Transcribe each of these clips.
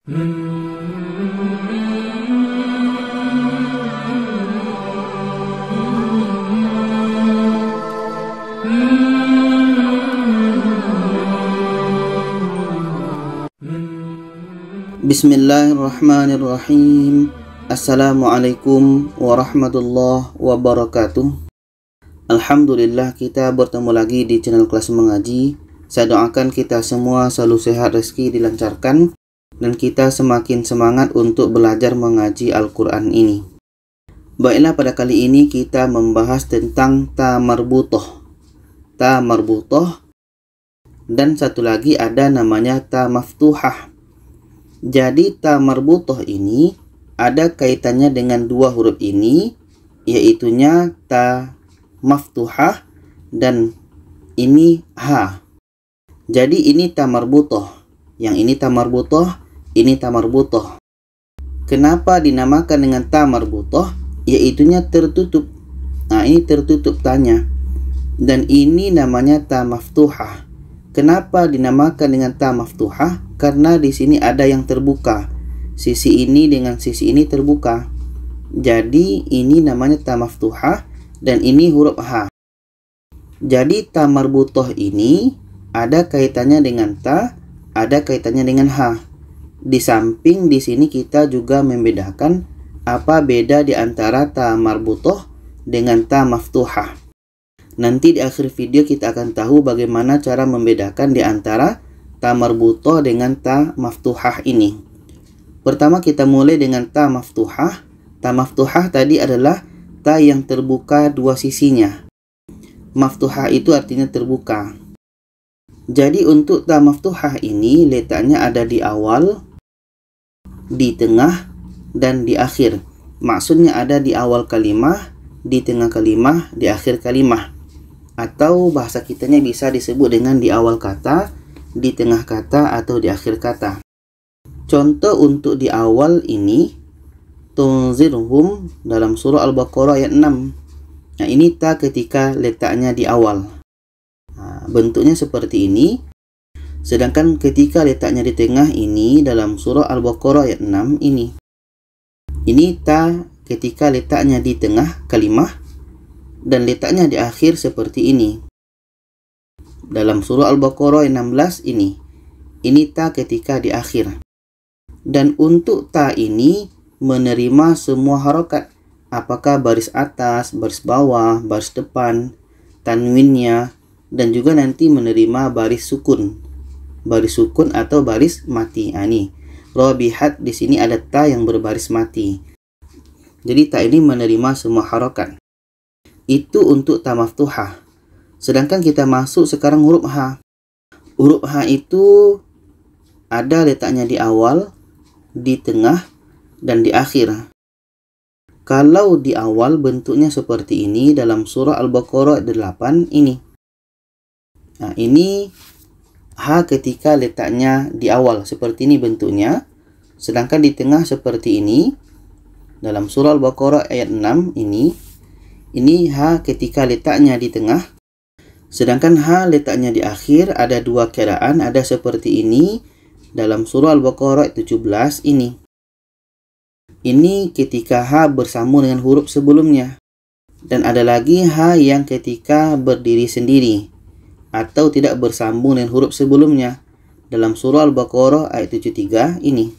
Bismillahirrahmanirrahim. Assalamualaikum warahmatullahi wabarakatuh. Alhamdulillah, kita bertemu lagi di channel Kelas Mengaji. Saya doakan kita semua selalu sehat, rezeki dilancarkan, dan kita semakin semangat untuk belajar mengaji Al-Quran ini. Baiklah, pada kali ini kita membahas tentang ta marbutoh. Ta marbutoh, dan satu lagi ada namanya ta maftuhah. Jadi ta marbutoh ini ada kaitannya dengan dua huruf ini, yaitunya ta maftuhah dan ini ha. Jadi ini ta marbutoh, yang ini ta marbutoh, ini ta marbutoh. Kenapa dinamakan dengan ta marbutoh? Yaitunya tertutup. Nah, ini tertutup tanya. Dan ini namanya ta maftuhah. Kenapa dinamakan dengan ta maftuhah? Karena di sini ada yang terbuka. Sisi ini dengan sisi ini terbuka. Jadi ini namanya ta maftuhah dan ini huruf ha. Jadi ta marbutoh ini ada kaitannya dengan ta, ada kaitannya dengan ha. Di samping di sini kita juga membedakan apa beda di antara ta marbutoh dengan ta maftuhah. Nanti di akhir video kita akan tahu bagaimana cara membedakan di antara ta marbutoh dengan ta maftuhah ini. Pertama kita mulai dengan ta maftuhah. Ta maftuhah tadi adalah ta yang terbuka dua sisinya. Maftuhah itu artinya terbuka. Jadi untuk ta maftuhah ini letaknya ada di awal, di tengah, dan di akhir. Maksudnya ada di awal kalimah, di tengah kalimah, di akhir kalimah. Atau bahasa kitanya bisa disebut dengan di awal kata, di tengah kata, atau di akhir kata. Contoh untuk di awal ini, tunzirhum dalam surah Al-Baqarah ayat 6. Nah, ini ta ketika letaknya di awal. Nah, bentuknya seperti ini. Sedangkan ketika letaknya di tengah ini dalam surah Al-Baqarah ayat 6 ini. Ini ta ketika letaknya di tengah kalimah dan letaknya di akhir seperti ini. Dalam surah Al-Baqarah ayat 16 ini. Ini ta ketika di akhir. Dan untuk ta ini menerima semua harokat. Apakah baris atas, baris bawah, baris depan, tanwinnya, dan juga nanti menerima baris sukun atau baris mati. Ini robihat, di sini ada ta yang berbaris mati. Jadi ta ini menerima semua harokat. Itu untuk ta maftuhah. Sedangkan kita masuk sekarang huruf ha. Huruf ha itu ada letaknya di awal, di tengah, dan di akhir. Kalau di awal bentuknya seperti ini dalam surah Al-Baqarah 8 ini. Nah, ini ha ketika letaknya di awal seperti ini bentuknya. Sedangkan di tengah seperti ini dalam surah Al-Baqarah ayat 6 ini. Ini ha ketika letaknya di tengah. Sedangkan ha letaknya di akhir. Ada dua keadaan, ada seperti ini dalam surah Al-Baqarah 17 ini. Ini ketika ha bersambung dengan huruf sebelumnya. Dan ada lagi ha yang ketika berdiri sendiri atau tidak bersambung dengan huruf sebelumnya dalam surah Al-Baqarah ayat 73 ini.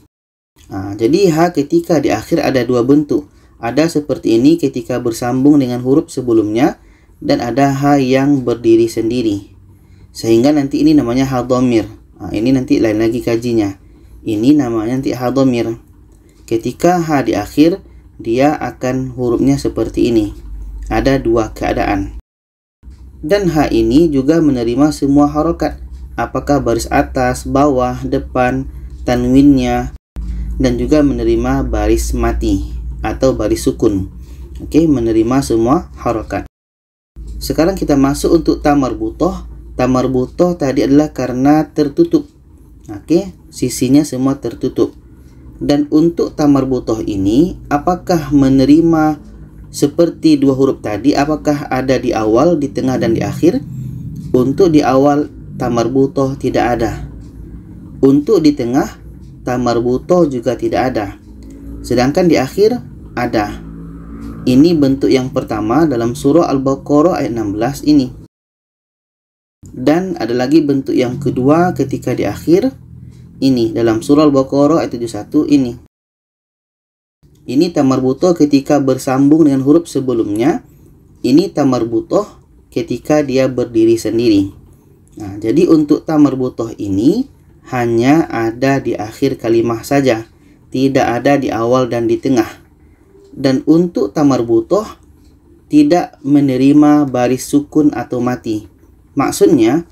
Nah, jadi ha ketika di akhir ada dua bentuk. Ada seperti ini ketika bersambung dengan huruf sebelumnya, dan ada ha yang berdiri sendiri. Sehingga nanti ini namanya ha dhamir. Nah, ini nanti lain lagi kajinya. Ini namanya nanti ha dhamir. Ketika ha di akhir, dia akan hurufnya seperti ini. Ada dua keadaan. Dan ha ini juga menerima semua harokat. Apakah baris atas, bawah, depan, tanwinnya, dan juga menerima baris mati atau baris sukun. Oke, menerima semua harokat. Sekarang kita masuk untuk ta marbutoh. Ta marbutoh tadi adalah karena tertutup. Oke, sisinya semua tertutup. Dan untuk ta marbutoh ini, apakah menerima seperti dua huruf tadi? Apakah ada di awal, di tengah, dan di akhir? Untuk di awal ta marbutoh tidak ada. Untuk di tengah ta marbutoh juga tidak ada. Sedangkan di akhir ada. Ini bentuk yang pertama dalam surah Al-Baqarah ayat 16 ini. Dan ada lagi bentuk yang kedua ketika di akhir ini dalam surah Al-Baqarah ayat 71 ini. Ini ta marbutoh ketika bersambung dengan huruf sebelumnya. Ini ta marbutoh ketika dia berdiri sendiri. Nah, jadi untuk ta marbutoh ini hanya ada di akhir kalimah saja, tidak ada di awal dan di tengah. Dan untuk ta marbutoh tidak menerima baris sukun atau mati. Maksudnya,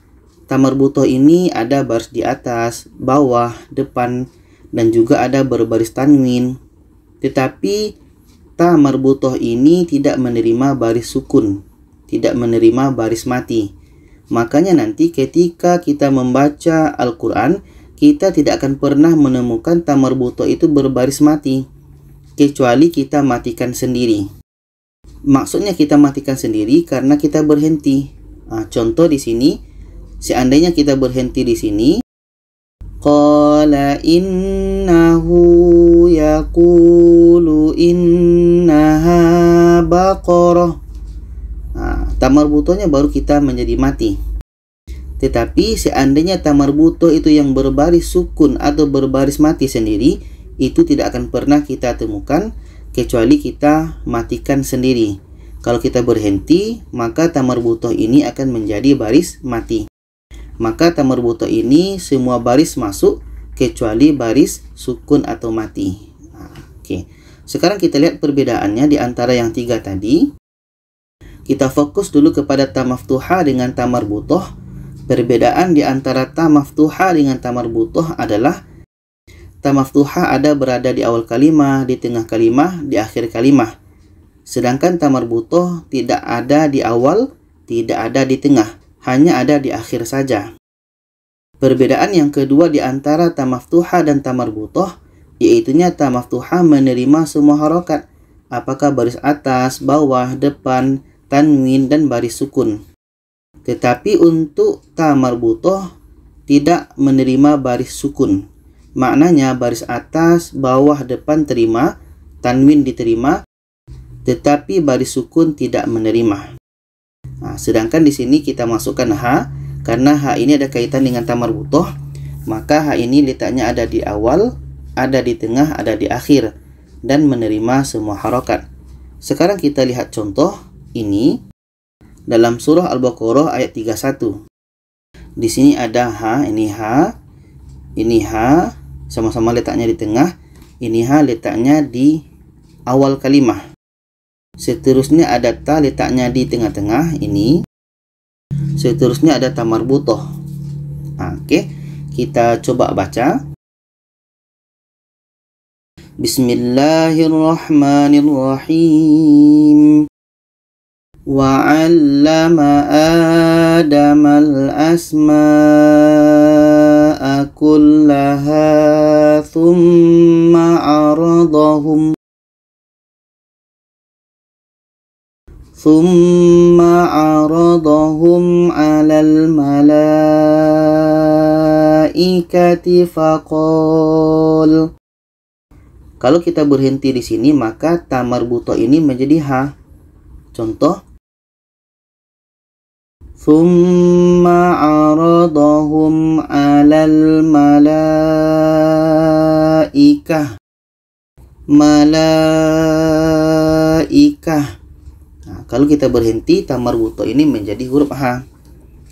ta marbutoh ini ada baris di atas, bawah, depan, dan juga ada berbaris tanwin. Tetapi ta marbutoh ini tidak menerima baris sukun, tidak menerima baris mati. Makanya nanti ketika kita membaca Al-Quran, kita tidak akan pernah menemukan ta marbutoh itu berbaris mati, kecuali kita matikan sendiri. Maksudnya kita matikan sendiri karena kita berhenti. Contoh di sini, seandainya kita berhenti di sini, qala innahu yaqulu innaha baqarah. Ta marbutohnya baru kita menjadi mati. Tetapi seandainya ta marbutoh itu yang berbaris sukun atau berbaris mati sendiri, itu tidak akan pernah kita temukan kecuali kita matikan sendiri. Kalau kita berhenti, maka ta marbutoh ini akan menjadi baris mati. Maka ta marbutoh ini semua baris masuk kecuali baris sukun atau mati. Oke. Sekarang kita lihat perbedaannya di antara yang tiga tadi. Kita fokus dulu kepada ta maftuhah dengan ta marbutoh. Perbedaan di antara ta maftuhah dengan ta marbutoh adalah ta maftuhah ada berada di awal kalimah, di tengah kalimah, di akhir kalimah. Sedangkan ta marbutoh tidak ada di awal, tidak ada di tengah, hanya ada di akhir saja. Perbedaan yang kedua di antara ta maftuhah dan ta marbutoh, yaitunya ta maftuhah menerima semua harokat, apakah baris atas, bawah, depan, tanwin, dan baris sukun. Tetapi untuk ta marbutoh tidak menerima baris sukun. Maknanya baris atas, bawah, depan terima, tanwin diterima, tetapi baris sukun tidak menerima. Sedangkan di sini kita masukkan ha, karena ha ini ada kaitan dengan ta marbutoh, maka ha ini letaknya ada di awal, ada di tengah, ada di akhir, dan menerima semua harokat. Sekarang kita lihat contoh ini dalam surah Al-Baqarah ayat 31. Di sini ada ha, ini ha, sama-sama letaknya di tengah, ini ha letaknya di awal kalimah. Seterusnya ada ta letaknya di tengah-tengah ini. Seterusnya ada ta marbutoh. Oke, kita coba baca. Bismillahirrahmanirrahim. وَعَلَّمَ آدَمَ الْأَسْمَاءَ كُلَّهَا ثُمَّ عَرَضَهُمْ عَلَى الْمَلَائِكَةِ فَقَالَ. Kalau kita berhenti di sini, maka ta marbutoh ini menjadi ha. Contoh, ثُمَّ عَرَضَهُمْ عَلَى الْمَلَائِكَةِ. Malaikah. Kalau kita berhenti, ta marbutoh ini menjadi huruf ha.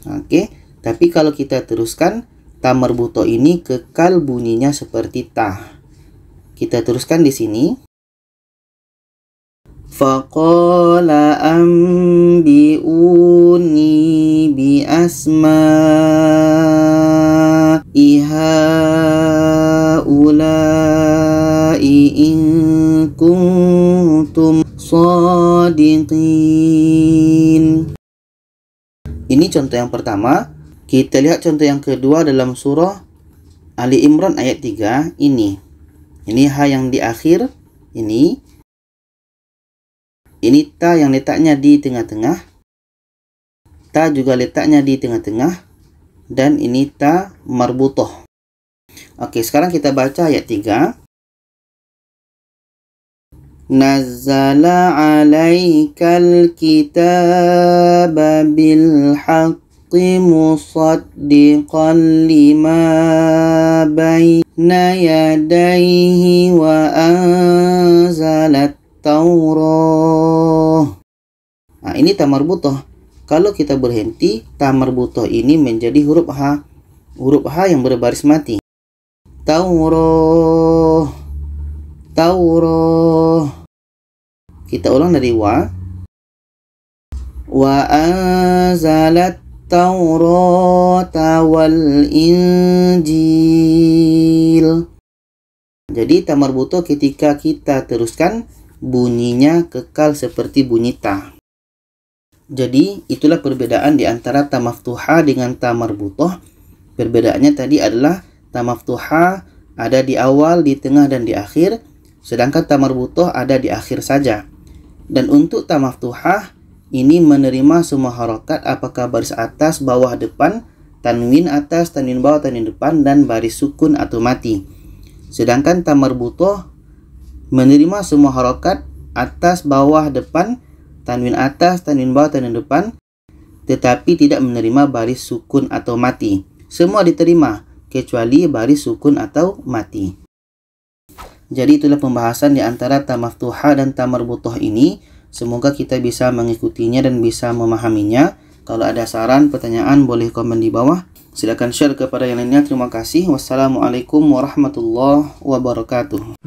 Oke, tapi kalau kita teruskan, ta marbutoh ini kekal bunyinya seperti ta. Kita teruskan di sini. Faqala anbi'uni bi asma'i haula'i in kuntum shadiqin. Ini contoh yang pertama. Kita lihat contoh yang kedua dalam surah Ali Imran ayat 3 ini. Ini ha yang di akhir ini. Ini ta yang letaknya di tengah-tengah. Ta juga letaknya di tengah-tengah. Dan ini ta marbutoh. Oke, sekarang kita baca ayat 3. Nazzala 'alaikal kitaba bil haqqi musaddiqan lima baina yadayhi wa anzalat Taurah. Nah, ini tamarbutoh. Kalau kita berhenti, tamarbutoh ini menjadi huruf H. Huruf H yang berbaris mati. Taurah. Taurah. Kita ulang dari wa. Wa anzalat Taurata wal Injil. Jadi tamarbutoh ketika kita teruskan, bunyinya kekal seperti bunyi ta. Jadi itulah perbedaan di antara ta maftuhah dengan ta marbutoh. Perbedaannya tadi adalah ta maftuhah ada di awal, di tengah, dan di akhir, sedangkan ta marbutoh ada di akhir saja. Dan untuk ta maftuhah ini menerima semua harokat, apakah baris atas, bawah, depan, tanwin atas, tanwin bawah, tanwin depan, dan baris sukun atau mati. Sedangkan ta marbutoh menerima semua harokat atas, bawah, depan, tanwin atas, tanwin bawah, tanwin depan, tetapi tidak menerima baris sukun atau mati. Semua diterima kecuali baris sukun atau mati. Jadi itulah pembahasan di antara ta maftuhah dan ta marbutoh ini. Semoga kita bisa mengikutinya dan bisa memahaminya. Kalau ada saran, pertanyaan, boleh komen di bawah. Silakan share kepada yang lainnya. Terima kasih. Wassalamualaikum warahmatullahi wabarakatuh.